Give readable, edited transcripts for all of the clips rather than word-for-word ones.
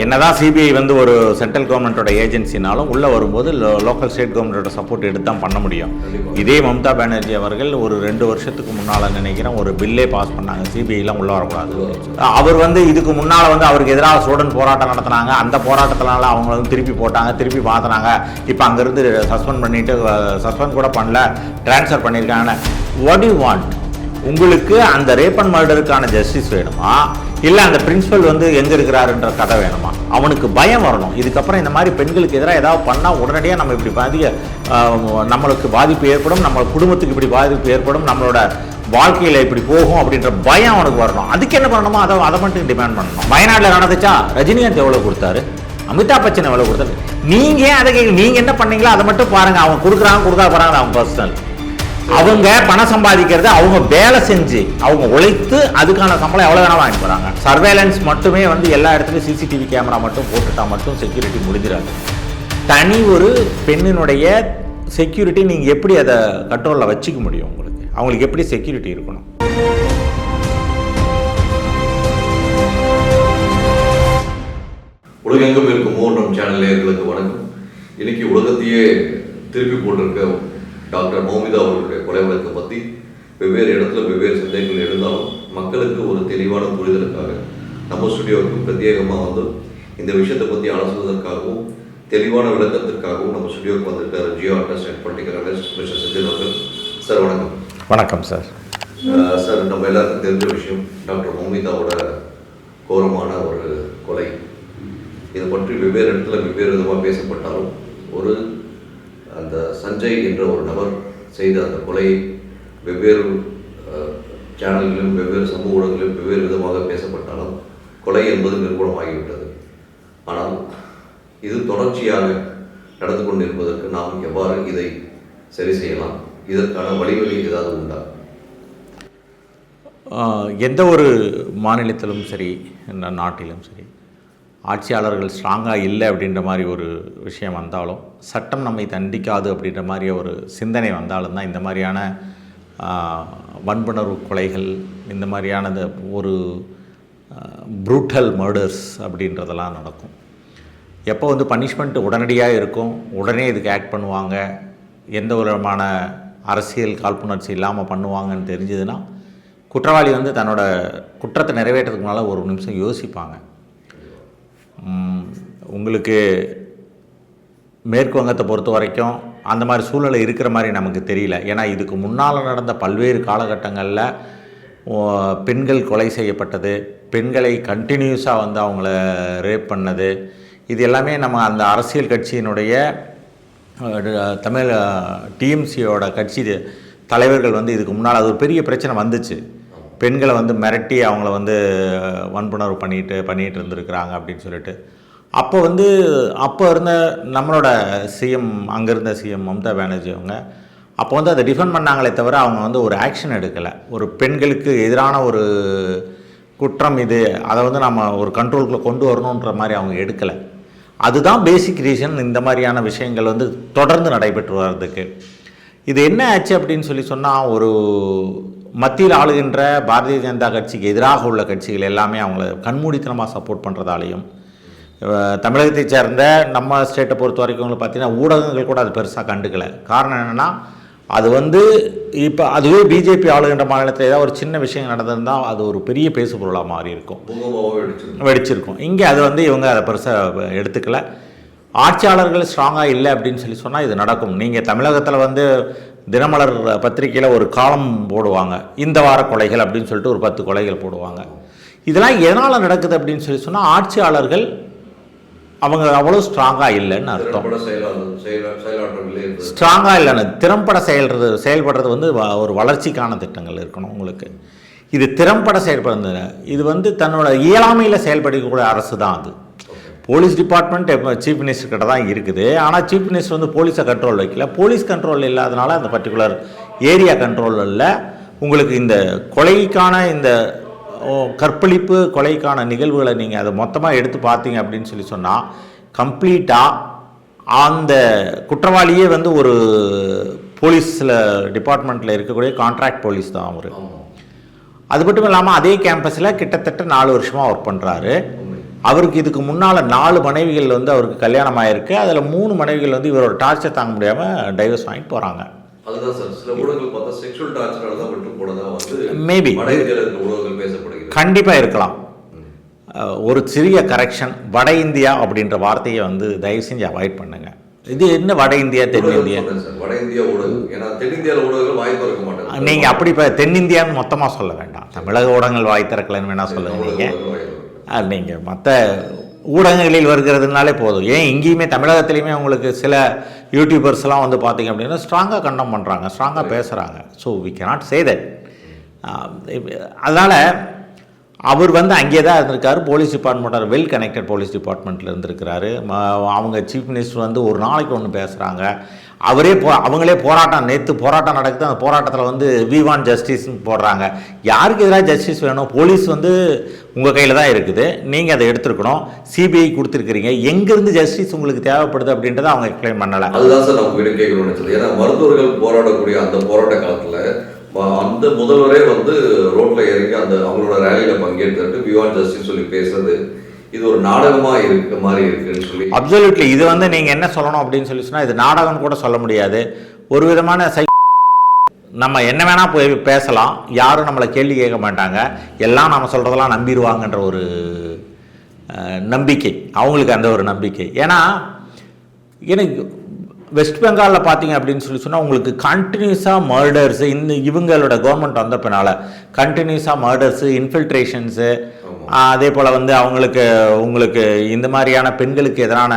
என்னதான் சிபிஐ வந்து ஒரு சென்ட்ரல் கவர்மெண்ட்டோட ஏஜென்சினாலும் உள்ளே வரும்போது லோக்கல் ஸ்டேட் கவர்மெண்ட்டோட சப்போர்ட் எடுத்து தான் பண்ண முடியும். இதே மம்தா பானர்ஜி அவர்கள் ஒரு 2 வருஷத்துக்கு முன்னால் நினைக்கிறேன் ஒரு பில்லே பாஸ் பண்ணாங்க, சிபிஐலாம் உள்ளே வரக்கூடாது. அவர் வந்து இதுக்கு முன்னால் வந்து அவருக்கு எதிராக ஸ்டூடெண்ட் போராட்டம் நடத்தினாங்க. அந்த போராட்டத்தினால அவங்க வந்து திருப்பி போட்டாங்க, திருப்பி மாற்றினாங்க. இப்போ அங்கேருந்து சஸ்பெண்ட் பண்ணிவிட்டு சஸ்பெண்ட் கூட பண்ணல, ட்ரான்ஸ்ஃபர் பண்ணியிருக்காங்க. What you want? உங்களுக்கு அந்த ரேப் அண்ட் மர்டருக்கான ஜஸ்டிஸ் வேணுமா, இல்லை அந்த பிரின்சிபல் வந்து எங்கே இருக்கிறாருன்ற கதை வேணுமா? அவனுக்கு பயம் வரணும். இதுக்கப்புறம் இந்த மாதிரி பெண்களுக்கு எதிராக ஏதாவது பண்ணால் உடனடியாக நம்ம இப்படி நம்மளுக்கு பாதிப்பு ஏற்படும், நம்ம குடும்பத்துக்கு இப்படி பாதிப்பு ஏற்படும், நம்மளோட வாழ்க்கையில் இப்படி போகும் அப்படின்ற பயம் அவனுக்கு வரணும். அதுக்கு என்ன பண்ணணுமோ அதை மட்டும் டிமாண்ட் பண்ணணும். வயநாட்டில் நடந்துச்சா ரஜினிகாந்த் எவ்வளோ கொடுத்தாரு, அமிதாப் பச்சன் எவ்வளோ கொடுத்தாரு? நீங்கள் அதை நீங்கள் என்ன பண்ணீங்களோ அதை மட்டும் பாருங்கள். அவங்க கொடுக்குறாங்க போகிறாங்க, அவங்க பர்சனல். அவங்க பணம் சம்பாதிக்கிறது, அவங்க வேலை செஞ்சு அவங்க உழைத்து அதுக்கான சம்பளம் எவ்வளோ வேணாலும் வாங்கி போகிறாங்க. சர்வேலன்ஸ் மட்டுமே வந்து எல்லா இடத்துலையும் சிசிடிவி கேமரா மட்டும் போட்டுட்டா மட்டும் செக்யூரிட்டி முடிஞ்சிடாது. தனி ஒரு பெண்ணினுடைய செக்யூரிட்டி நீங்கள் எப்படி அதை கண்ட்ரோலில் வச்சுக்க முடியும்? அவங்களுக்கு எப்படி செக்யூரிட்டி இருக்கணும்? உலகெங்கும் இருக்கும் மூன்றும் சேனல் நேயர்களுக்கு வணக்கம். இன்னைக்கு உலகத்தையே திருப்பி போட்டிருக்க டாக்டர் மௌமிதா அவர்களுடைய கொலை வழக்கை பற்றி வெவ்வேறு இடத்துல வெவ்வேறு சந்தேகங்கள் எழுந்தாலும் மக்களுக்கு ஒரு தெளிவான புரிதலுக்காக நம்ம ஸ்டுடியோவுக்கு பிரத்யேகமாக வந்து இந்த விஷயத்தை பற்றி அலசுவதற்காகவும் தெளிவான விளக்கத்திற்காகவும் நம்ம ஸ்டுடியோவுக்கு வந்துட்டார் Jio artist and political analyst mister Senthil அவர்கள். சார் வணக்கம். வணக்கம் சார். சார், நம்ம எல்லாருக்கும் தெரிஞ்ச விஷயம் டாக்டர் மௌமிதாவோட கோரமான ஒரு கொலை. இதை பற்றி வெவ்வேறு இடத்துல வெவ்வேறு விதமாக பேசப்பட்டாலும் ஒரு அந்த சஞ்சய் என்ற ஒரு நபர் செய்த அந்த கொலையை வெவ்வேறு சேனல்களிலும் வெவ்வேறு சமூக ஊடகங்களிலும் வெவ்வேறு விதமாக பேசப்பட்டாலும் கொலை என்பது நிரூபணமாகிவிட்டது. ஆனால் இது தொடர்ச்சியாக நடந்து கொண்டிருப்பதற்கு நாம் எவ்வாறு இதை சரி செய்யலாம்? இதற்கான வழிவகை ஏதாவது உண்டா? எந்த ஒரு மாநிலத்திலும் சரி, நாட்டிலும் சரி, ஆட்சியாளர்கள் ஸ்ட்ராங்காக இல்லை அப்படின்ற மாதிரி ஒரு விஷயம் வந்தாலும், சட்டம் நம்மை தண்டிக்காது அப்படின்ற மாதிரி ஒரு சிந்தனை வந்தாலும் தான் இந்த மாதிரியான வன்புணர்வு கொலைகள், இந்த மாதிரியானது ஒரு ப்ரூட்டல் மர்டர்ஸ் அப்படின்றதெல்லாம் நடக்கும். எப்போ வந்து பனிஷ்மெண்ட் உடனடியாக இருக்கும், உடனே இதுக்கு ஆக்ட் பண்ணுவாங்க, எந்த விதமான அரசியல் காழ்ப்புணர்ச்சி இல்லாமல் பண்ணுவாங்கன்னு தெரிஞ்சதுன்னா குற்றவாளி வந்து தன்னோட குற்றத்தை நிறைவேற்றதுக்கு முன்னால் ஒரு நிமிஷம் யோசிப்பாங்க. உங்களுக்கு மேற்கு வங்கத்தை பொறுத்த வரைக்கும் அந்த மாதிரி சூழ்நிலை இருக்கிற மாதிரி நமக்கு தெரியல. ஏன்னா இதுக்கு முன்னால் நடந்த பல்வேறு காலகட்டங்களில் பெண்கள் கொலை செய்யப்பட்டது, பெண்களை கண்டினியூஸாக வந்து அவங்கள ரேப் பண்ணது, இது எல்லாமே நம்ம அந்த அரசியல் கட்சியினுடைய தமிழ் டிஎம்சியோட கட்சி தலைவர்கள் வந்து இதுக்கு முன்னால் அது ஒரு பெரிய பிரச்சனை வந்துச்சு. பெண்களை வந்து மிரட்டி அவங்கள வந்து வன்புணர்வு பண்ணிகிட்டு இருந்திருக்கிறாங்க அப்படின்னு சொல்லிட்டு. அப்போ இருந்த நம்மளோட சிஎம், அங்கே இருந்த சிஎம் மம்தா பானர்ஜி அவங்க அப்போ வந்து அதை டிஃபெண்ட் பண்ணாங்களே தவிர அவங்க வந்து ஒரு ஆக்ஷன் எடுக்கலை. ஒரு பெண்களுக்கு எதிரான ஒரு குற்றம் இது, அதை வந்து நம்ம ஒரு கண்ட்ரோலுக்குள்ளே கொண்டு வரணுன்ற மாதிரி அவங்க எடுக்கலை. அதுதான் பேசிக் ரீசன் இந்த மாதிரியான விஷயங்கள் வந்து தொடர்ந்து நடைபெற்று வர்றதுக்கு. இது என்ன ஆச்சு அப்படின்னு சொன்னால், ஒரு மத்தியில் ஆளுகின்ற பாரதிய ஜனதா கட்சிக்கு எதிராக உள்ள கட்சிகள் எல்லாமே அவங்கள கண்மூடித்தனமாக சப்போர்ட் பண்ணுறதாலையும், தமிழகத்தை சேர்ந்த நம்ம ஸ்டேட்டை பொறுத்த வரைக்கும் பார்த்திங்கன்னா ஊடகங்கள் கூட அது பெருசாக கண்டுக்கலை. காரணம் என்னென்னா, அது வந்து இப்போ அதுவே பிஜேபி ஆளுகின்ற மாநிலத்தில் ஏதாவது ஒரு சின்ன விஷயம் நடந்திருந்தால் அது ஒரு பெரிய பேசு பொருளாக மாறி இருக்கும், வெடிச்சிருக்கும். இங்கே அது வந்து இவங்க அதை பெருசாக எடுத்துக்கலை. ஆட்சியாளர்கள் ஸ்ட்ராங்காக இல்லை அப்படின்னு சொன்னால் இது நடக்கும். நீங்கள் தமிழகத்தில் வந்து தினமலர் பத்திரிகையில் ஒரு காலம் போடுவாங்க, இந்த வார கொலைகள் அப்படின்னு சொல்லிட்டு ஒரு 10 கொலைகள் போடுவாங்க. இதெல்லாம் எதனால் நடக்குது அப்படின்னு சொன்னால் ஆட்சியாளர்கள் அவங்க அவ்வளோ ஸ்ட்ராங்காக இல்லைன்னு அர்த்தம். ஸ்ட்ராங்காக இல்லைன்னு, திறம்பட செயல்படுறது வந்து ஒரு வளர்ச்சிக்கான திட்டங்கள் இருக்கணும் உங்களுக்கு. இது திறம்பட செயல்படுறது, இது வந்து தன்னோட இயலாமையில் செயல்படக்கூடிய அரசு தான் அது. போலீஸ் டிபார்ட்மெண்ட் சீஃப் மினிஸ்டர் கிட்ட தான் இருக்குது. ஆனால் சீஃப் மினிஸ்டர் வந்து போலீஸை கண்ட்ரோல் வைக்கல. போலீஸ் கண்ட்ரோல் இல்லாதனால அந்த பர்டிகுலர் ஏரியா கண்ட்ரோல் இல்லை. உங்களுக்கு இந்த கொலைக்கான இந்த கற்பழிப்பு கொலைக்கான நிகழ்வுகளை நீங்கள் அதை மொத்தமாக எடுத்து பார்த்தீங்க அப்படின்னு சொன்னால் கம்ப்ளீட்டாக அந்த குற்றவாளியே வந்து ஒரு போலீஸில் டிபார்ட்மெண்ட்டில் இருக்கக்கூடிய கான்ட்ராக்ட் போலீஸ் தான் அவர். அது மட்டும் இல்லாமல் அதே கேம்பஸில் கிட்டத்தட்ட 4 வருஷமாக ஒர்க் பண்ணுறாரு. அவருக்கு இதுக்கு முன்னால் 4 மனைவிகள் வந்து அவருக்கு கல்யாணம் ஆகிருக்கு. அதில் 3 மனைவிகள் வந்து இவரோட டார்ச்சர் தாங்க முடியாமல் டைவர்ஸ் வாங்கிட்டு போகிறாங்க. அதுதான் சார், சில ஊடகங்கள் பார்த்தா செக்ஷுவல் டார்ச்சரால தான் விட்டு போனதாக வந்து மேபி வட இந்தியாவில் இருக்கிற ஊடகங்கள் பேசப்படுகிறது. கண்டிப்பாக இருக்கலாம். ஒரு சிறிய கரெக்ஷன், வட இந்தியா அப்படின்ற வார்த்தையை வந்து தயவு செஞ்சு அவாய்ட் பண்ணுங்க. இது என்ன வட இந்தியா தென்னிந்தியா? வட இந்தியா ஊடகம், ஏன்னா தென்னிந்தியாவில் ஊடகங்கள் வாய் திறக்க மாட்டாங்க. நீங்கள் அப்படி இப்போ தென்னிந்தியான்னு மொத்தமாக சொல்ல வேண்டாம். தமிழக ஊடகங்கள் வாய் திறக்கலன்னு வேணால் சொல்லுங்க. நீங்கள் மற்ற ஊடகங்களில் வருகிறதுனாலே போதும். ஏன் இங்கேயுமே தமிழகத்துலேயுமே உங்களுக்கு சில யூடியூபர்ஸ்லாம் வந்து பார்த்திங்க அப்படின்னா ஸ்ட்ராங்காக கண்டம் பண்ணுறாங்க, ஸ்ட்ராங்காக பேசுகிறாங்க. So we cannot say that. அதனால் அவர் வந்து அங்கே தான் இருந்திருக்காரு. Police department well connected police டிபார்ட்மெண்ட்டில் இருந்திருக்கிறாரு. அவங்க சீஃப் மினிஸ்டர் வந்து ஒரு நாளைக்கு ஒன்று பேசுகிறாங்க. அவங்களே போராட்டம், நேற்று போராட்டம் நடக்குது. அந்த போராட்டத்தில் வந்து வி வாண்ட் ஜஸ்டிஸ்ன்னு போடுறாங்க. யாருக்கு எதிராக ஜஸ்டிஸ் வேணும்? போலீஸ் வந்து உங்கள் கையில் தான் இருக்குது, நீங்கள் அதை எடுத்துருக்கணும். சிபிஐ கொடுத்துருக்கிறீங்க, எங்கேருந்து ஜஸ்டிஸ் உங்களுக்கு தேவைப்படுது அப்படின்றத அவங்க எக்ஸ்பிளைன் பண்ணலை. அதுதான் சார் நம்ம வீடு கேட்கணும்னு சொல்லி. ஏன்னா மருத்துவர்கள் போராடக்கூடிய அந்த போராட்ட காலத்தில் அந்த முதல்வரே வந்து ரோட்ல இறங்கி அந்த அவங்களோட ரேலியில பங்கேற்று வி வாண்ட் ஜஸ்டிஸ் சொல்லி பேசுறது இது ஒரு நாடகமா இருக்க மாதிரி இருக்குன்னு சொல்லி. அப்சல்யூட்லி. இது வந்து நீங்க என்ன சொல்லணும் அப்படின்னு சொல்லி சொன்னா, இது நாடகம் கூட சொல்ல முடியாது. ஒரு விதமான நம்ம என்ன வேணா போய் பேசலாம், யாரும் நம்மளை கேள்வி கேட்க மாட்டாங்க, எல்லாம் நம்ம சொல்றதெல்லாம் நம்பிடுவாங்கன்ற ஒரு நம்பிக்கை அவங்களுக்கு, அந்த ஒரு நம்பிக்கை. ஏன்னா எனக்கு வெஸ்ட் பெங்காலில் பார்த்தீங்க அப்படின்னு சொல்லி சொன்னால் உங்களுக்கு கண்டினியூஸாக மர்டர்ஸு, இவங்களோட கவர்மெண்ட் வந்த பின்னால் கண்டினியூஸாக மர்டர்ஸு, இன்ஃபில்ட்ரேஷன்ஸு, அதே போல் வந்து உங்களுக்கு இந்த மாதிரியான பெண்களுக்கு எதிரான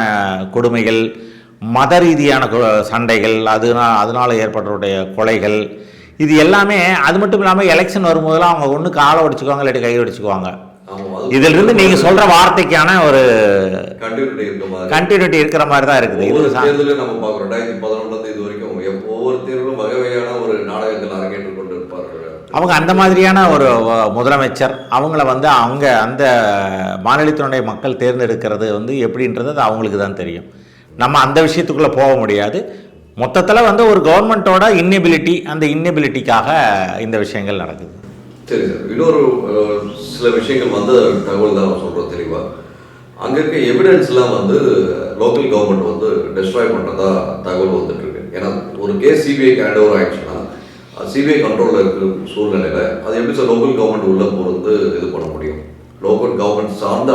கொடுமைகள், மத ரீதியான சண்டைகள், அதனால் ஏற்படக்கூடிய கொலைகள், இது எல்லாமே. அது மட்டும் இல்லாமல் எலெக்ஷன் வரும்போதெல்லாம் அவங்க ஒன்று காலை ஒடிச்சுக்குவாங்க, இல்லாட்டி கை ஒடிச்சுக்குவாங்க. இதிலிருந்து நீங்க சொல்ற வார்த்தைக்கான ஒரு கண்டினியூட்டி இருக்கிற மாதிரி தான் இருக்குது. இது தேர்தலில் நம்ம பார்க்குறோம் 2011 இது வரைக்கும் ஒவ்வொரு தேர்தலும் வகை வகையான ஒரு நாடகங்கள் அரங்கேற்று கொண்டு இருப்பார்கள். அவங்க அந்த மாதிரியான ஒரு முதலமைச்சர், அவங்கள வந்து அவங்க அந்த மாநிலத்தினுடைய மக்கள் தேர்ந்தெடுக்கிறது வந்து எப்படின்றது அது அவங்களுக்கு தான் தெரியும். நம்ம அந்த விஷயத்துக்குள்ளே போக முடியாது. மொத்தத்தில் வந்து ஒரு கவர்மெண்ட்டோட இன்னெபிலிட்டி, அந்த இன்னெபிலிட்டிக்காக இந்த விஷயங்கள் நடக்குது. சரி சார், இன்னொரு சில விஷயங்கள் வந்து தகவல் தான் சொல்கிறோம் தெளிவாக. அங்கே இருக்க எவிடன்ஸ்லாம் வந்து லோக்கல் கவர்மெண்ட் வந்து டெஸ்ட்ராய் பண்ணுறதா தகவல் வந்துட்டு இருக்கு. ஏன்னா ஒரு கேஸ் சிபிஐக்கு ஹேண்ட் ஓவர் ஆயிடுச்சுன்னா சிபிஐ கண்ட்ரோலில் இருக்கிற சூழ்நிலையில் அது எப்படி சார் லோக்கல் கவர்மெண்ட் உள்ளே போகிறது இது பண்ண முடியும்? லோக்கல் கவர்மெண்ட் சார்ந்த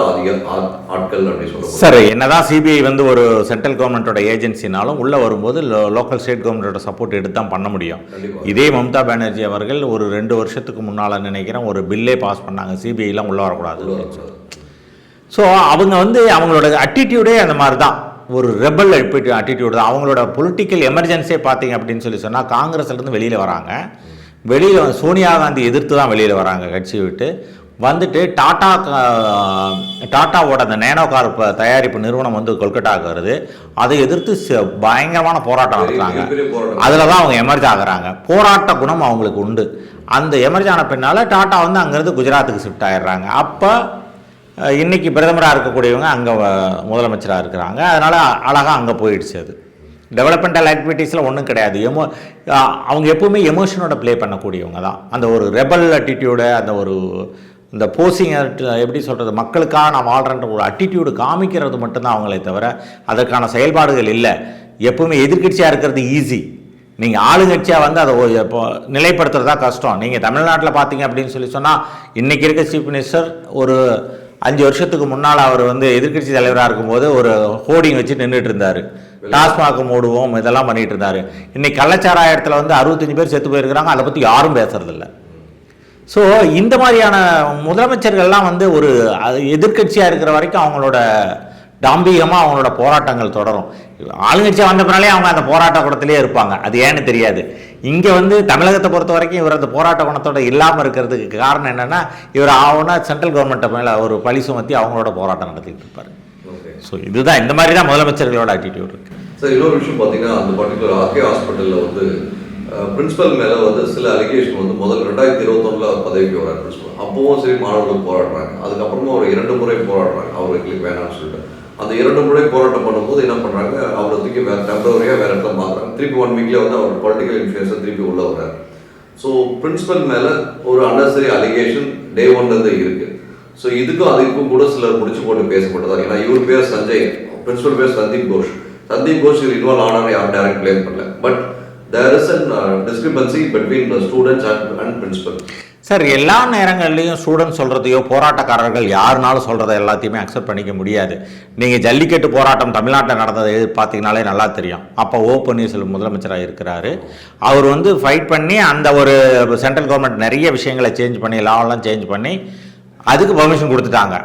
ஆட்கள் அப்படின்னு சொல்லுவாங்க. சார், என்னதான் சிபிஐ வந்து ஒரு சென்ட்ரல் கவர்மெண்ட்டோட ஏஜென்சினாலும் உள்ளே வரும்போது லோக்கல் ஸ்டேட் கவர்மெண்ட்டோட சப்போர்ட் எடுத்து தான் பண்ண முடியும். இதே மம்தா பானர்ஜி அவர்கள் ஒரு 2 வருஷத்துக்கு முன்னால் நினைக்கிறேன் ஒரு பில்லே பாஸ் பண்ணாங்க, சிபிஐலாம் உள்ளே வரக்கூடாது. ஸோ அவங்க வந்து அவங்களோட அட்டிடியூடே அந்த மாதிரி தான், ஒரு ரெபல் அட்டிடியூட் தான். அவங்களோட பொலிட்டிக்கல் எமர்ஜென்சியே பார்த்தீங்க அப்படின்னு சொல்லி சொன்னால் காங்கிரஸ்லேருந்து வெளியில் வராங்க. வெளியில் சோனியா காந்தி எதிர்த்து தான் வெளியில் வராங்க கட்சியை விட்டு. வந்துட்டு டாட்டாவோட அந்த நேனோ கார் தயாரிப்பு நிறுவனம் வந்து கொல்கட்டாவுக்கு வருது. அதை எதிர்த்து பயங்கரமான போராட்டம் நடத்துகிறாங்க. அதில் தான் அவங்க எமர்ஜ் ஆகுறாங்க. போராட்ட குணம் அவங்களுக்கு உண்டு. அந்த எமர்ஜ் ஆன பின்னால் டாட்டா வந்து அங்கேருந்து குஜராத்துக்கு ஷிஃப்ட் ஆகிடுறாங்க. அப்போ இன்றைக்கி பிரதமராக இருக்கக்கூடியவங்க அங்கே முதலமைச்சராக இருக்கிறாங்க. அதனால் அழகாக அங்கே போயிடுச்சு. அது டெவலப்மெண்டல் ஆக்டிவிட்டீஸில் ஒன்றும் கிடையாது. அவங்க எப்போவுமே எமோஷனோட ப்ளே பண்ணக்கூடியவங்க தான். அந்த ஒரு ரெபல் அட்டிடியூடு, அந்த ஒரு இந்த போசிங் எப்படி சொல்கிறது, மக்களுக்காக நான் வாழ்கிறன்ற ஒரு அட்டிடியூடு காமிக்கிறது மட்டும்தான் அவங்களே தவிர அதற்கான செயல்பாடுகள் இல்லை. எப்போவுமே எதிர்கட்சியாக இருக்கிறது ஈஸி, நீங்கள் ஆளுங்கட்சியாக வந்து அதை இப்போ நிலைப்படுத்துறதா கஷ்டம். நீங்கள் தமிழ்நாட்டில் பார்த்தீங்க அப்படின்னு சொல்லி சொன்னால் இன்றைக்கி இருக்க சீஃப் மினிஸ்டர் ஒரு 5 வருஷத்துக்கு முன்னால் அவர் வந்து எதிர்கட்சி தலைவராக இருக்கும்போது ஒரு ஹோர்டிங் வச்சு நின்றுட்டு இருந்தார். டாஸ்மாக் மூடுவோம் இதெல்லாம் பண்ணிட்டு இருந்தார். இன்னைக்கு கள்ளச்சாராயத்தில் வந்து 65 பேர் செத்து போயிருக்கிறாங்க. அதை பற்றி யாரும் பேசுறதில்ல. ஸோ இந்த மாதிரியான முதலமைச்சர்கள்லாம் வந்து ஒரு எதிர்கட்சியாக இருக்கிற வரைக்கும் அவங்களோட தாம்பீகமாக அவங்களோட போராட்டங்கள் தொடரும். ஆளுங்கட்சியாக வந்த பின்னாலே அவங்க அந்த போராட்ட குணத்திலே இருப்பாங்க. அது ஏன்னு தெரியாது. இங்கே வந்து தமிழகத்தை பொறுத்த வரைக்கும் இவர் அந்த போராட்ட குணத்தோட இல்லாமல் இருக்கிறதுக்கு காரணம் என்னென்னா, இவர் ஆகுனா சென்ட்ரல் கவர்மெண்ட்டை மேலே ஒரு பழி சுமத்தி அவங்களோட போராட்டம் நடத்திட்டு இருப்பார். ஸோ இதுதான், இந்த மாதிரி தான் முதலமைச்சர்களோட ஆட்டிடியூட் இருக்குது. சார், இன்னொரு விஷயம் பார்த்தீங்கன்னா, அந்த பர்டிகுலர் ஆர்கே ஹாஸ்பிட்டலில் வந்து பிரின்சிபல் மேலே வந்து சில அலிகேஷன் வந்து முதல் 2021 பதவிக்கு வரார் பிரின்சிபல். அப்பவும் சரி மாணவர்கள் போராடுறாங்க. அதுக்கப்புறமா ஒரு 2 முறை போராடுறாங்க அவர்களுக்கு வேணாம்னு சொல்லிட்டு. அந்த 2 முறை போராட்டம் பண்ணும்போது என்ன பண்ணுறாங்க, அவரை தூக்கி வேறு டெம்பரரியாக வேறு இடத்துல மாற்றுறாங்க. திருப்பி 1 வீக்கில் வந்து அவர் பொலிட்டிக்கல் இன்ஃப்ளூயன்ஸை திருப்பி உள்ள வர்றாரு. ஸோ பிரின்சிபல் மேலே ஒரு அன்னெசரி அலிகேஷன் டே 1 இருக்குது. ஸோ அதுக்கும் கூட சிலர் முடிச்சு போட்டு பேசப்பட்டதா. ஏன்னா இவர் பேர் சஞ்சய், பிரின்சிபல் பேர் சந்தீப் கோஷ். சந்தீப் கோஷ் இன்வால்வ் ஆனாலும் யாரும் டைரக்ட் பிளேம் பண்ணல. But there is an discrepancy between students and principal. Sir, எல்லா நேரங்கள்லையும் ஸ்டூடெண்ட் சொல்கிறதையோ போராட்டக்காரர்கள் யாருனாலும் சொல்கிறத எல்லாத்தையுமே அக்செப்ட் பண்ணிக்க முடியாது. நீங்கள் ஜல்லிக்கட்டு போராட்டம் தமிழ்நாட்டில் நடந்ததை பார்த்தீங்கனாலே நல்லா தெரியும். அப்போ ஓ பன்னீர்செல்வம் முதலமைச்சராக இருக்கிறாரு. அவர் வந்து ஃபைட் பண்ணி அந்த ஒரு சென்ட்ரல் கவர்மெண்ட் நிறைய விஷயங்களை சேஞ்ச் பண்ணி லாவெல்லாம் சேஞ்ச் பண்ணி அதுக்கு பர்மிஷன் கொடுத்துட்டாங்க.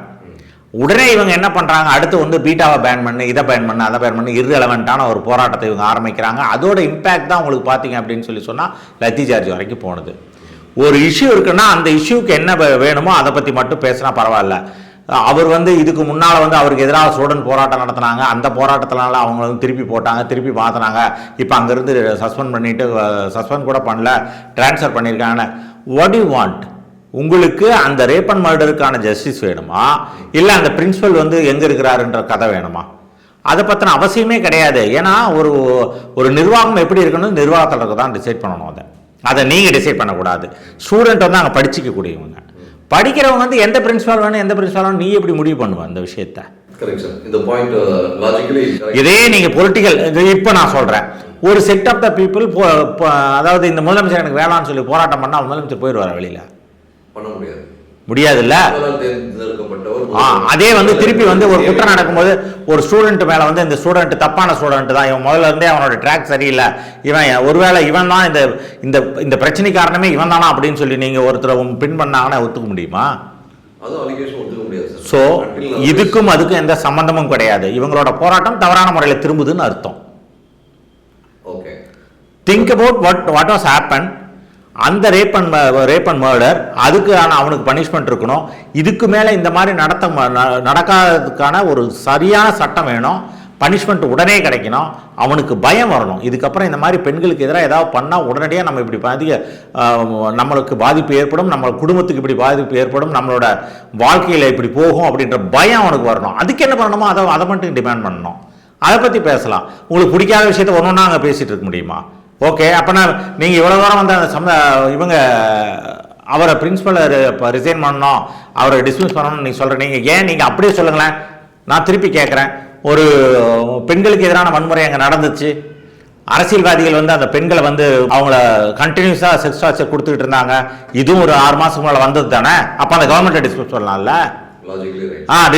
உடனே இவங்க என்ன பண்ணுறாங்க, அடுத்து வந்து பீட்டாவை பேன் பண்ணி இதை பேன் பண்ணி அதை பேன் பண்ணி இர்ரெலவெண்ட்டான ஒரு போராட்டத்தை இவங்க ஆரம்பிக்கிறாங்க. அதோட இம்பேக்ட் தான் உங்களுக்கு பார்த்தீங்க அப்படின்னு சொன்னால் லத்தி சார்ஜ் வரைக்கும் போனது. ஒரு இஷ்யூ இருக்குன்னா அந்த இஷ்யூக்கு என்ன வேணுமோ அதை பற்றி மட்டும் பேசினா பரவாயில்ல. அவர் வந்து இதுக்கு முன்னால் வந்து அவருக்கு எதிராக ஸ்டூடெண்ட் போராட்டம் நடத்தினாங்க. அந்த போராட்டத்தினால அவங்க வந்து திருப்பி போட்டாங்க, திருப்பி மாற்றினாங்க. இப்போ அங்கேருந்து சஸ்பெண்ட் பண்ணிவிட்டு சஸ்பெண்ட் கூட பண்ணல, ட்ரான்ஸ்ஃபர் பண்ணியிருக்காங்க. What you want? உங்களுக்கு அந்த ரேப் அண்ட் மர்டருக்கான ஜஸ்டிஸ் வேணுமா, இல்லை அந்த பிரின்சிபல் வந்து எங்கே இருக்கிறாருன்ற கதை வேணுமா? அதை பற்றின அவசியமே கிடையாது. ஏன்னா ஒரு நிர்வாகம் எப்படி இருக்கணும் நிர்வாகத்தில் தான் டிசைட் பண்ணணும். அதை நீங்கள் டிசைட் பண்ணக்கூடாது. ஸ்டூடெண்ட் வந்து அங்கே படிச்சிக்கக்கூடியவங்க, படிக்கிறவங்க வந்து எந்த பிரின்சிபால் வேணும் எந்த பிரின்சிபால் வேணும் நீ எப்படி முடிவு பண்ணுவ அந்த விஷயத்தை? இதே நீங்கள் பொலிட்டிக்கல் இப்போ நான் சொல்கிறேன், ஒரு செட் ஆஃப் த பீப்புள் அதாவது இந்த முதலமைச்சர் எனக்கு வேளான்னு சொல்லி போராட்டம் பண்ணால் முதலமைச்சர் போயிடுவார் வெளியில், பண்ண முடியாது, முடியாதுல்ல. அதே வந்து திருப்பி வந்து ஒரு குற்றம் நடக்கும்போது ஒரு ஸ்டூடெண்ட் மேலே வந்து இந்த ஸ்டூடெண்ட் தப்பான ஸ்டூடெண்ட் தான், இவன் முதல்ல இருந்தே அவனோட ட்ராக் சரியில்லை, இவன் ஒருவேளை இவன் தான் இந்த இந்த பிரச்சனை காரணமே இவன் தானா அப்படின்னு சொல்லி நீங்கள் ஒருத்தரை பின் பண்ணாங்கன்னா ஒத்துக்க முடியுமா? ஸோ இதுக்கும் அதுக்கும் எந்த சம்பந்தமும் கிடையாது. இவங்களோட போராட்டம் தவறான முறையில் திரும்புதுன்னு அர்த்தம். Think about what was happen. அந்த ரேப் அண்ட் மர்டர், அதுக்கு அவனுக்கு பனிஷ்மெண்ட் இருக்கணும். இதுக்கு மேலே இந்த மாதிரி நடக்காததுக்கான ஒரு சரியான சட்டம் வேணும். பனிஷ்மெண்ட் உடனே கிடைக்கணும். அவனுக்கு பயம் வரணும். இதுக்கப்புறம் இந்த மாதிரி பெண்களுக்கு எதிராக ஏதாவது பண்ணால் உடனடியாக நம்ம இப்படி நம்மளுக்கு பாதிப்பு ஏற்படும், நம்ம குடும்பத்துக்கு இப்படி பாதிப்பு ஏற்படும், நம்மளோட வாழ்க்கையில் இப்படி போகும் அப்படின்ற பயம் அவனுக்கு வரணும். அதுக்கு என்ன பண்ணணுமோ அதை மட்டும் டிமாண்ட் பண்ணணும். அதை பற்றி பேசலாம். உங்களுக்கு பிடிக்காத விஷயத்தை ஒன்று அங்கே பேசிகிட்டு இருக்க முடியுமா? ஓகே, அப்போனா நீங்கள் இவ்வளோ தூரம் வந்து அந்த இவங்க அவரை பிரின்ஸிபலை ரிசைன் பண்ணணும், அவரை டிஸ்மிஸ் பண்ணணும்னு நீங்கள் சொல்கிறீங்க. ஏன் நீங்கள் அப்படியே சொல்லுங்களேன். நான் திருப்பி கேட்குறேன், ஒரு பெண்களுக்கு எதிரான வன்முறை அங்கே நடந்துச்சு. அரசியல்வாதிகள் வந்து அந்த பெண்களை வந்து அவங்கள கண்டினியூஸாக செக்ஸ் டார்ச்சர் கொடுத்துக்கிட்டு இருந்தாங்க. இதுவும் ஒரு 6 மாதத்துக்கு மேலே வந்தது தானே. அப்போ அந்த கவர்மெண்ட்டை டிஸ்மிஸ் பண்ணலாம்ல.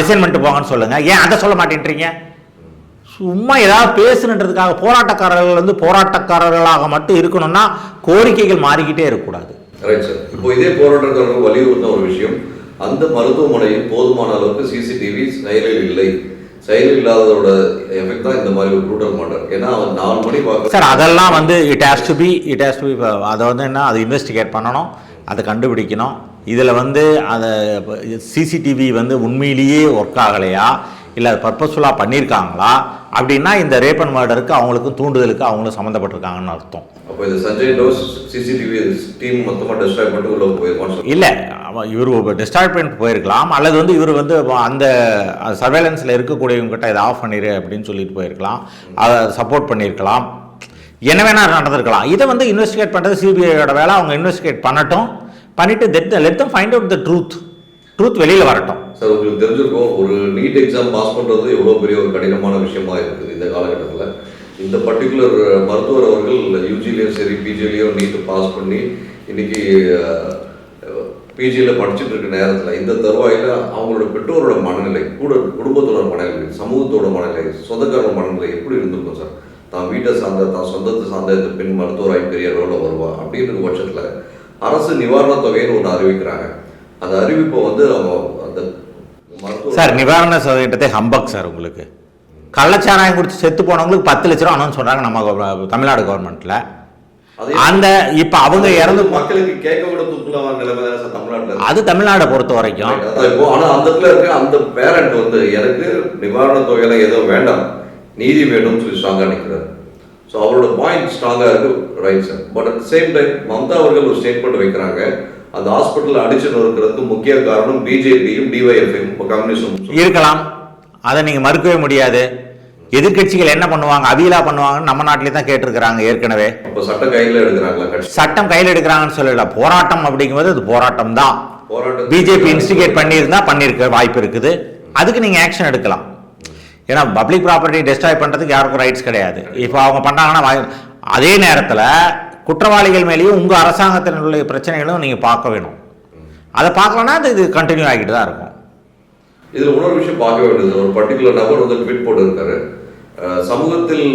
ரிசைன் பண்ணிட்டு போங்கன்னு சொல்லுங்கள். ஏன் அதை சொல்ல மாட்டேன்றீங்க? சும்மா ஏதாவது பேசுன்றதுக்காக போராட்டக்காரர்கள் வந்து போராட்டக்காரர்களாக மட்டும் இருக்கணும்னா கோரிக்கைகள் மாறிக்கிட்டே இருக்கக்கூடாது. Right sir. இப்போ இதே போராட்டக்காரர்கள் வலியுறுத்த ஒரு விஷயம், அந்த மருத்துவமனையில் போதுமான அளவுக்கு சிசிடிவி செயலில் இல்லை. செயலில் இல்லாததோட எஃபெக்ட் தான் இந்த மாதிரி ஒரு ப்ரூட்டல் மர்டர். ஏன்னா அவன் 4 மணி பார்க்க சார், அதெல்லாம் வந்து இட் ஹேஸ் டு பி அதை வந்து என்ன, அதை இன்வெஸ்டிகேட் பண்ணணும், அதை கண்டுபிடிக்கணும். இதில் வந்து அதை சிசிடிவி வந்து உண்மையிலேயே ஒர்க் ஆகலையா, இல்லை பர்பஸ்ஃபுல்லாக பண்ணியிருக்காங்களா அப்படின்னா இந்த ரேப் அண்ட் மர்டருக்கு அவங்களுக்கும் தூண்டுதலுக்கு அவங்களும் சம்மந்தப்பட்டிருக்காங்கன்னு அர்த்தம். அப்போ இது சஞ்சய் டோஸ் சிசிடிவி டீம் மொத்தமாக டிஸ்ட்ராய் பண்ணிட்டு உள்ள போயிருக்கோம். இல்லை, இவர் டிஸ்ட்ராய் பண்ணிட்டு போயிருக்கலாம், அல்லது வந்து இவர் வந்து அந்த சர்வேலன்ஸில் இருக்கக்கூடியவங்ககிட்ட இதை ஆஃப் பண்ணிடு அப்படின்னு சொல்லிட்டு போயிருக்கலாம், அதை சப்போர்ட் பண்ணியிருக்கலாம், என்ன வேணால் நடந்திருக்கலாம். இதை வந்து இன்வெஸ்டிகேட் பண்ணுறது சிபிஐயோட வேலை. அவங்க இன்வெஸ்டிகேட் பண்ணட்டும், பண்ணிவிட்டு let them find out the truth வெளியில் வரட்டும். சார், உங்களுக்கு தெரிஞ்சிருக்கும், ஒரு நீட் எக்ஸாம் பாஸ் பண்ணுறது எவ்வளோ பெரிய ஒரு கடினமான விஷயமா இருக்குது இந்த காலகட்டத்தில். இந்த பர்டிகுலர் மருத்துவர் அவர்கள் யூஜிலையும் சரி பிஜிலையும் நீட்டு பாஸ் பண்ணி இன்னைக்கு பிஜியில் படிச்சுட்டு இருக்க நேரத்தில் இந்த தருவாயில் அவங்களோட பெற்றோரோட மனநிலை, குடும்பத்தோட மனநிலை, சமூகத்தோட மனநிலை, சொந்தக்காரோட மனநிலை எப்படி இருந்திருக்கும் சார்? தான் வீட்டை சார்ந்த, தான் சொந்தத்தை சார்ந்த இந்த பெண் மருத்துவராய் பெரிய அளவில் வருவா அப்படின்ற பட்சத்தில் அரசு நிவாரணத் தொகைன்னு ஒன்று அறிவிக்கிறாங்க. அந்த அறிவிப்பை வந்து அவங்க அந்த சார் நிவாரண சதவீதத்தை ஹம்பக் சார். உங்களுக்கு கள்ளச்சாராயம் குடிச்சு செத்து போனவங்களுக்கு 10 லட்ச ரூபா அனௌன்ஸ் சொல்றாங்க நம்ம தமிழ்நாடு கவர்மெண்ட்ல. அந்த இப்ப அவங்க இறந்து மக்களுக்கு கேட்க கூட துப்புலவான நிலைமை தான் சார் தமிழ்நாட்டில். அது தமிழ்நாடை பொறுத்த வரைக்கும். இப்போ ஆனால் அந்த இடத்துல இருக்க அந்த பேரண்ட் வந்து எனக்கு நிவாரண தொகையில எதுவும் வேண்டாம், நீதி வேணும்னு சொல்லி ஸ்ட்ராங்காக நிற்கிறார். ஸோ அவரோட பாயிண்ட் ஸ்ட்ராங்காக இருக்கு. Right sir. But at same time Mamata அவர்கள் ஒரு ஸ்டேட்மெண்ட் வைக்கிறாங்க, அந்த ஹாஸ்பிட்டல் அடிச்சு நொறுக்கிறதுக்கு முக்கிய காரணம் பிஜேபியும் டிஒய்எஃப்ஐயும் கம்யூனிஸ்டும் இருக்கலாம். அதை நீங்க மறுக்கவே முடியாது. எதிர்கட்சிகள் என்ன பண்ணுவாங்க, அவியலா பண்ணுவாங்கன்னு நம்ம நாட்டிலே தான் கேட்டிருக்கிறாங்க ஏற்கனவே. இப்போ சட்டம் கையில் எடுக்கிறாங்களா? சட்டம் கையில் எடுக்கிறாங்கன்னு சொல்லல. போராட்டம் அப்படிங்கும்போது அது போராட்டம் தான். பிஜேபி இன்ஸ்டிகேட் பண்ணியிருக்க வாய்ப்பு இருக்குது. அதுக்கு நீங்கள் ஆக்ஷன் எடுக்கலாம். ஏன்னா பப்ளிக் ப்ராப்பர்ட்டி டெஸ்ட்ராய் பண்ணுறதுக்கு யாருக்கும் ரைட்ஸ் கிடையாது. இப்போ அவங்க பண்ணாங்கன்னா அதே நேரத்தில் குற்றவாளிகள் மேலேயும் உங்கள் அரசாங்கத்தினுடைய பிரச்சனைகளும் நீங்கள் பார்க்க வேணும். அதை பார்க்கலன்னா இது கண்டினியூ ஆகிட்டு தான் இருக்கும். இதில் இன்னொரு விஷயம் பார்க்க வேண்டியது, ஒரு பர்டிகுலர் நபர் வந்து ட்வீட் போட்டிருக்காரு, சமூகத்தில்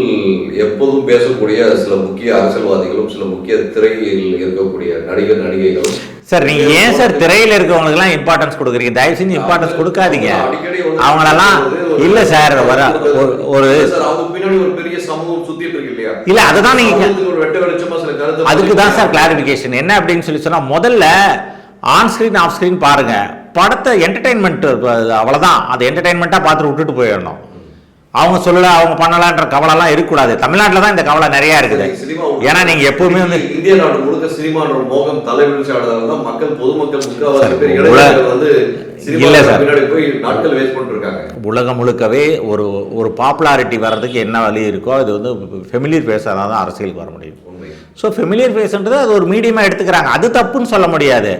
எப்போதும் பேசக்கூடிய சில முக்கிய அரசியல்வாதிகளும் சில முக்கிய திரையில் இருக்கக்கூடிய நடிகைகளும். சார் நீங்க ஏன் சார் திரையில இருக்கவங்களுக்குலாம் இம்பார்ட்டன்ஸ் கொடுக்குறீங்க? தயவு செஞ்சு இம்பார்ட்டன்ஸ் கொடுக்காதீங்க. அவங்களெல்லாம் இல்ல சார் ஒரு பின்னாடி ஒரு பெரிய சமூகம் சுத்திட்டு இருக்கு இல்லையா? இல்ல அதுதான் நீங்க வெட்ட வெளிச்சமா சில கருத்து. அதுக்கு தான் சார் கிளாரிபிகேஷன் என்ன அப்படின்னு சொன்னா, முதல்ல ஆன் ஸ்கிரீன் ஆஃப் ஸ்கிரீன் பாருங்க. படத்தை என்டர்டைன்மெண்ட் அவ்வளவுதான். அது என்டர்டைன்மெண்ட்டா பார்த்துட்டு விட்டுட்டு போயிடணும். அவங்க சொல்லல அவங்க பண்ணலான்ற கவலைலாம் இருக்கக்கூடாது. தமிழ்நாட்டில் தான் இந்த கவலை நிறைய இருக்குது. ஏன்னா நீங்க எப்பவுமே வந்து இந்திய நாடு முழுக்க சினிமான்ற மோகம் தலைவிரிச்சு ஆடுறதால தான் பொதுமக்கள் இல்ல சார் போய் நாட்கள் வேஸ்ட் பண்ணிருக்காங்க. உலகம் முழுக்கவே ஒரு பாப்புலாரிட்டி வர்றதுக்கு என்ன வழி இருக்கோ அது வந்து ஃபெமிலியர் ஃபேஸாக தான் அரசியலுக்கு வர முடியும். ஸோ ஃபெமிலியர் ஃபேஸ்ன்றது அது ஒரு மீடியமாக எடுத்துக்கிறாங்க. அது தப்புன்னு சொல்ல முடியாது.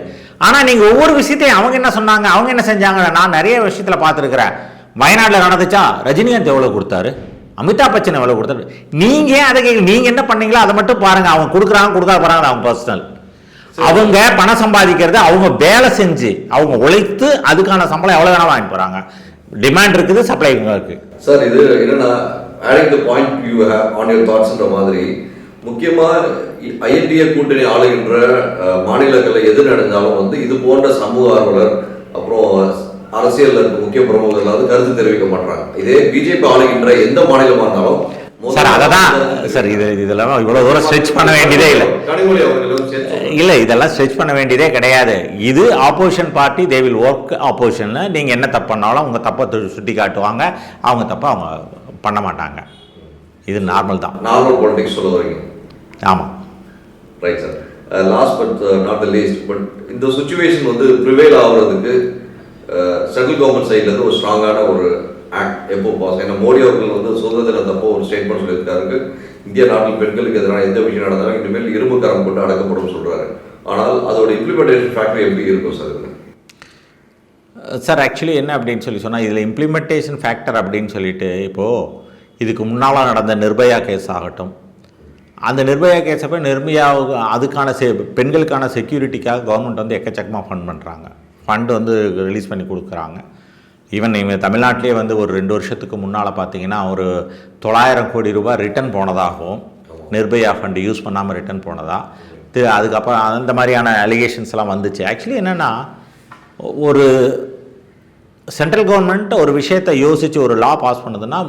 ஆனால் நீங்கள் ஒவ்வொரு விஷயத்தையும் அவங்க என்ன சொன்னாங்க, அவங்க என்ன செஞ்சாங்க, நான் நிறைய விஷயத்தில் பார்த்துருக்குறேன். வயநாட்டில் நடந்துச்சா ரஜினிகாந்த் எவ்வளோ கொடுத்தாரு, அமிதாப் பச்சன் எவ்வளோ கொடுத்தாரு. நீங்கள் அதை நீங்கள் என்ன பண்ணீங்களோ அதை மட்டும் பாருங்கள். அவங்க கொடுக்குறாங்க போகிறாங்க, அவங்க பர்சனல். அவங்க பணம் சம்பாதிக்கிறது அவங்க வேலை செஞ்சு அவங்க உழைத்து அதுக்கான சம்பளம் எவ்வளோ வேணாலும் வாங்கி போகிறாங்க. டிமாண்ட் இருக்குது, சப்ளை இருக்குது. சார் இது என்னன்னா adding the point you have on your thoughts மாதிரி முக்கியமாக ஐஎன்டிஏ கூட்டணி ஆளுகின்ற மாநிலங்களில் எது நடந்தாலும் வந்து இது போன்ற சமூக ஆர்வலர் அப்புறம் அரசியல் இருக்க முக்கிய பிரமுகர்கள் வந்து கருத்து தெரிவிக்க மாட்டாங்க. இதே பிஜேபி ஆளுகின்ற எந்த மாநிலமா இருந்தாலும் சார் அததான் சார் இதெல்லாம் இவ்வளவு தூரம் ஸ்ட்ரெச் பண்ண வேண்டியதே இல்லை இதெல்லாம் ஸ்ட்ரெச் பண்ண வேண்டியதே கிடையாது. இது opposition party, they will work ஆப்போசிஷன்ல. நீங்க என்ன தப்பு பண்ணாலும் அவங்க தப்பை சுட்டி காட்டுவாங்க, அவங்க தப்பை அவங்க பண்ண மாட்டாங்க. இது நார்மல் தான், நார்மல் பாலிடிக்ஸ் சொல்ல வரீங்க. ஆமாம் right sir. Last but not the least, but இந்த சுச்சுவேஷன் வந்து ப்ரிவேல் ஆகுறதுக்கு சென்ட்ரல் கவர்மெண்ட் சைட்லேருந்து ஒரு ஸ்ட்ராங்கான ஒரு ஆக்ட் எப்போ பாஸ். ஏன்னா மோடி அவர்கள் வந்து சுதந்திர தப்போ ஒரு ஸ்டேட்மெண்ட் சொல்லியிருக்காரு, இந்திய நாட்டில் பெண்களுக்கு எதிரான எந்த விஷயம் நடந்தாலும் இனிமேல் இரும்பு கரம் போட்டு அடக்கப்படும் சொல்கிறாரு. ஆனால் அதோட இம்ப்ளிமெண்டேஷன் ஃபேக்டர் எப்படி இருக்கும் சார்? சார் ஆக்சுவலி என்ன அப்படின்னு சொன்னால் இதில் இம்ப்ளிமெண்டேஷன் ஃபேக்டர் அப்படின்னு சொல்லிட்டு இப்போது இதுக்கு முன்னால் நடந்த நிர்பயா கேஸ் ஆகட்டும், அந்த நிர்பயா கேஸப்போ நிர்பயாவுக்கு அதுக்கான பெண்களுக்கான செக்யூரிட்டிக்காக கவர்மெண்ட் வந்து எக்கச்சக்கமாக ஃபண்ட் பண்ணுறாங்க. ஃபண்டு வந்து ரிலீஸ் பண்ணி கொடுக்குறாங்க. ஈவன் நீங்கள் தமிழ்நாட்டிலே வந்து ஒரு 2 வருஷத்துக்கு முன்னால் பார்த்தீங்கன்னா ஒரு 900 கோடி ரூபாய் ரிட்டர்ன் போனதாகவும், நிர்பயா ஃபண்டு யூஸ் பண்ணாமல் ரிட்டர்ன் போனதா, அதுக்கப்புறம் அந்த மாதிரியான அலிகேஷன்ஸ் எல்லாம் வந்துச்சு. ஆக்சுவலி என்னென்னா, ஒரு சென்ட்ரல் கவர்மெண்ட் ஒரு விஷயத்தை யோசித்து ஒரு லா பாஸ் பண்ணுதுன்னா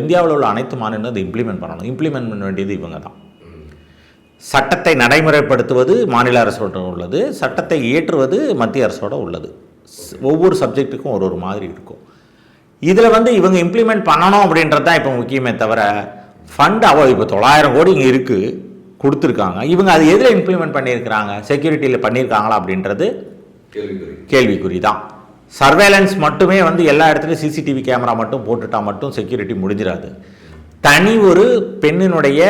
இந்தியாவில் உள்ள அனைத்து மாநிலங்களும் அதை இம்ப்ளிமெண்ட் பண்ணணும். இம்ப்ளிமெண்ட் பண்ண வேண்டியது இவங்க தான். சட்டத்தை நடைமுறைப்படுத்துவது மாநில அரசோட உள்ளது, சட்டத்தை இயற்றுவது மத்திய அரசோட உள்ளது. ஒவ்வொரு சப்ஜெக்ட்டுக்கும் ஒரு மாதிரி இருக்கும். இதில் வந்து இவங்க இம்ப்ளிமெண்ட் பண்ணணும் அப்படின்றது தான் இப்போ முக்கியமே தவிர, ஃபண்ட் இப்போ 900 கோடி இங்கே இருக்குது கொடுத்துருக்காங்க. இவங்க அது எதில் இம்ப்ளிமெண்ட் பண்ணியிருக்கிறாங்க, செக்யூரிட்டியில் பண்ணியிருக்காங்களா அப்படின்றது கேள்விக்குறி தான். சர்வேலன்ஸ் மட்டுமே வந்து எல்லா இடத்துலையும் சிசிடிவி கேமரா மட்டும் போட்டுட்டால் மட்டும் செக்யூரிட்டி முடிஞ்சிடாது. தனி ஒரு பெண்ணினுடைய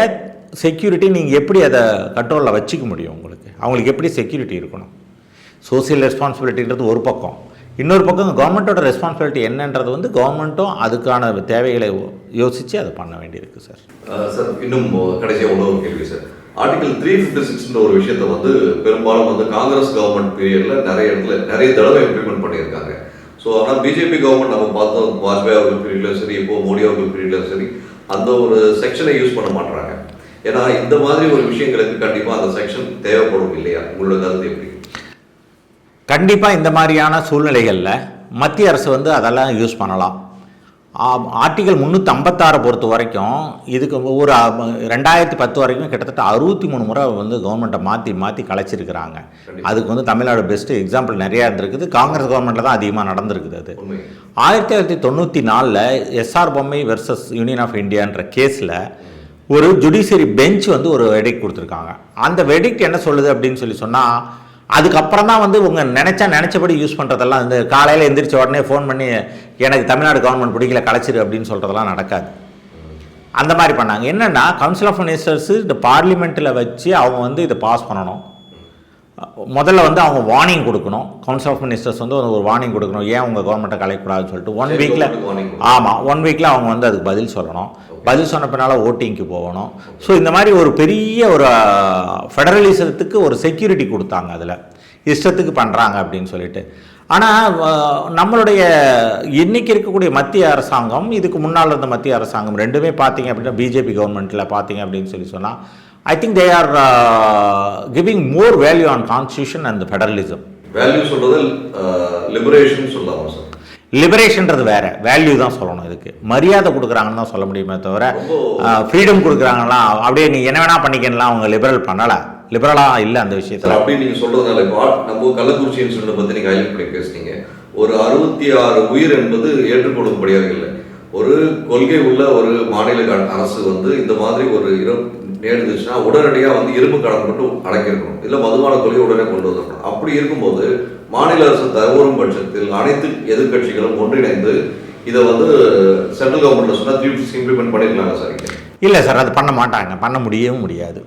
செக்யூரிட்டி நீங்கள் எப்படி அதை கண்ட்ரோலில் வச்சுக்க முடியும்? அவங்களுக்கு எப்படி செக்யூரிட்டி இருக்கணும்? சோசியல் ரெஸ்பான்சிபிலிட்டின்றது ஒரு பக்கம், இன்னொரு பக்கம் கவர்மெண்ட்டோட ரெஸ்பான்சிபிலிட்டி என்னன்றது வந்து கவர்மெண்ட்டும் அதுக்கான தேவைகளை யோசித்து அதை பண்ண வேண்டியிருக்கு சார். சார் இன்னும் கடைசியாக இன்னொரு கேள்வி சார். ஆர்டிகல் 356 ஒரு விஷயத்தை வந்து பெரும்பாலும் வந்து காங்கிரஸ் கவர்மெண்ட் பீரியடில் நிறைய தடவை இம்ப்ளிமெண்ட் பண்ணியிருக்காங்க. ஸோ ஆனால் பிஜேபி கவர்மெண்ட் நம்ம பார்த்தோம், வாஜ்பாய் அவர்கள் பீரியட்லையும் சரி, இப்போ மோடி அவர்கள் பீரியட்லையும் சரி, அந்த ஒரு செக்ஷனை யூஸ் பண்ண மாட்டாங்க. ஏன்னா இந்த மாதிரி ஒரு விஷயங்களுக்கு கண்டிப்பாக அந்த செக்ஷன் தேவைப்படும் இல்லையா? உங்களோட கருத்து எப்படி? கண்டிப்பாக இந்த மாதிரியான சூழ்நிலைகளில் மத்திய அரசு வந்து அதெல்லாம் யூஸ் பண்ணலாம். ஆர்டிகல் 356 பொறுத்த வரைக்கும் இதுக்கு ஒரு 2010 வரைக்கும் கிட்டத்தட்ட 63 முறை வந்து கவர்மெண்ட்டை மாற்றி கலைச்சிருக்கிறாங்க. அதுக்கு வந்து தமிழ்நாடு பெஸ்ட்டு எக்ஸாம்பிள் நிறையா இருந்திருக்குது. காங்கிரஸ் கவர்மெண்ட்டில் தான் அதிகமாக நடந்திருக்குது. அது 1994 எஸ்ஆர் பொம்மை வெர்சஸ் யூனியன் ஆஃப் இந்தியான்ற கேஸில் ஒரு ஜுடிஷியரி பெஞ்ச் வந்து ஒரு வெடிக்ட் கொடுத்துருக்காங்க. அந்த வெடிக்ட் என்ன சொல்லுது அப்படின்னு சொன்னால், அதுக்கப்புறம் தான் வந்து உங்கள் நினச்சபடி யூஸ் பண்ணுறதெல்லாம் இந்த காலையில் எந்திரிச்ச உடனே ஃபோன் பண்ணி எனக்கு தமிழ்நாடு கவர்மெண்ட் பிடிக்கல கலைச்சிரு அப்படின்னு சொல்கிறதெல்லாம் நடக்காது. அந்த மாதிரி பண்ணாங்க. என்னென்னா, கவுன்சில் ஆஃப் மினிஸ்டர்ஸு இந்த பார்லிமெண்ட்டில் வச்சு அவங்க வந்து இதை பாஸ் பண்ணணும். முதல்ல வந்து அவங்க வார்னிங் கொடுக்கணும். கவுன்சில் ஆஃப் மினிஸ்டர்ஸ் வந்து ஒரு வார்னிங் கொடுக்கணும், ஏன் உங்கள் கவர்மெண்ட்டை கலைக்கூடாதுன்னு சொல்லிட்டு 1 வீக்கில். ஆமாம், 1 வீக்கில் அவங்க வந்து அதுக்கு பதில் சொல்லணும். பதில் சொன்ன பின்னால் ஓட்டிங்க்கு போகணும். ஸோ இந்த மாதிரி ஒரு பெரிய ஒரு ஃபெடரலிசத்துக்கு ஒரு செக்யூரிட்டி கொடுத்தாங்க, அதில் இஷ்டத்துக்கு பண்ணுறாங்க அப்படின்னு சொல்லிட்டு. ஆனால் நம்மளுடைய இன்றைக்கி இருக்கக்கூடிய மத்திய அரசாங்கம், இதுக்கு முன்னால் இருந்த மத்திய அரசாங்கம் ரெண்டுமே பார்த்தீங்க அப்படின்னா பிஜேபி கவர்மெண்ட்டில் பார்த்தீங்க அப்படின்னு சொன்னால், I think they are giving more value on constitution and the federalism. Value சொல்றது லிபரேஷன் சொல்லலாமா சார்? லிபரேஷன்றது வேற, வேல்யூ தான் சொல்லணும். இதுக்கு மரியாதை கொடுக்குறாங்கன்னு தான் சொல்ல முடியுமே தவிர ஃப்ரீடம் கொடுக்குறாங்களா அப்படியே நீ என்ன வேணா பண்ணிக்கலாம் அவங்க லிபரல் பண்ணலை, லிபரலாக இல்லை அந்த விஷயத்தில். அப்படி நீங்கள் சொல்கிறதுனால இப்போ நம்ம கள்ளக்குறிச்சி இன்சிடென்ட் பற்றி நீங்கள் ஹைலைட் பண்ணி பேசுனீங்க. ஒரு 66 உயிர் என்பது ஏற்றுக்கொள்ளும்படியாக இல்லை. ஒரு கொள்கை உள்ள ஒரு மாநில அரசு வந்து இந்த மாதிரி ஒரு நேர்ந்துச்சுன்னா உடனடியாக வந்து இரும்பு கடன் மட்டும் அடக்கியிருக்கணும், இல்லை மதுபான கொள்கை உடனே கொண்டு வந்துடணும். அப்படி இருக்கும்போது மாநில அரசு தவறும் பட்சத்தில் அனைத்து எதிர்கட்சிகளும் ஒன்றிணைந்து இதை வந்து சென்ட்ரல் கவர்மெண்ட்டில் சொன்னால் 350 இம்ப்ளிமெண்ட் பண்ணிருக்கலாங்க சார்? இல்லை சார், அது பண்ண மாட்டாங்க, பண்ண முடியவும் முடியாது.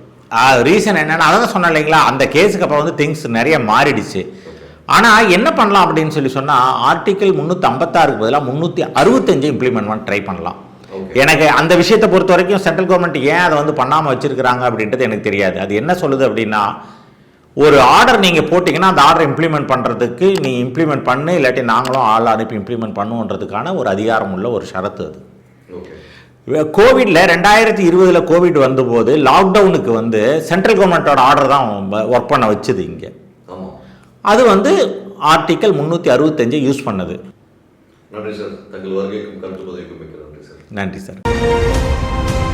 ரீசன் என்னென்னா, அதான் சொன்னேன் இல்லைங்களா, அந்த கேஸுக்கு அப்புறம் வந்து திங்ஸ் நிறைய மாறிடுச்சு. ஆனால் என்ன பண்ணலாம் அப்படின்னு சொன்னால், ஆர்டிக்கிள் 356க்கு பதிலாக 365 இம்ப்ளிமெண்ட் பண்ண ட்ரை பண்ணலாம். எனக்கு அந்த விஷயத்தை பொறுத்த வரைக்கும் சென்ட்ரல் கவர்மெண்ட் ஏன் அதை வந்து பண்ணாமல் வச்சிருக்கிறாங்க அப்படின்றது எனக்கு தெரியாது. அது என்ன சொல்லுது அப்படின்னா, ஒரு ஆர்டர் நீங்கள் போட்டிங்கன்னா அந்த ஆர்டர் இம்ப்ளிமெண்ட் பண்ணுறதுக்கு நீ இம்ப்ளிமெண்ட் பண்ணு, இல்லாட்டி நாங்களும் ஆள் அனுப்பி இம்ப்ளிமெண்ட் பண்ணுன்றதுக்கான ஒரு அதிகாரம் உள்ள ஒரு ஷரத்து அது. கோவிடில் 2020 கோவிட் வந்தபோது லாக்டவுனுக்கு வந்து சென்ட்ரல் கவர்மெண்ட்டோட ஆர்டர் தான் ஒர்க் பண்ண வச்சுது இங்கே. அது வந்து ஆர்டிக்கல் 365 யூஸ் பண்ணது. நன்றி சார், தங்கள் வருகைக்கும் கருத்து பதிவுக்கும் மிக்க நன்றி சார். நன்றி சார்.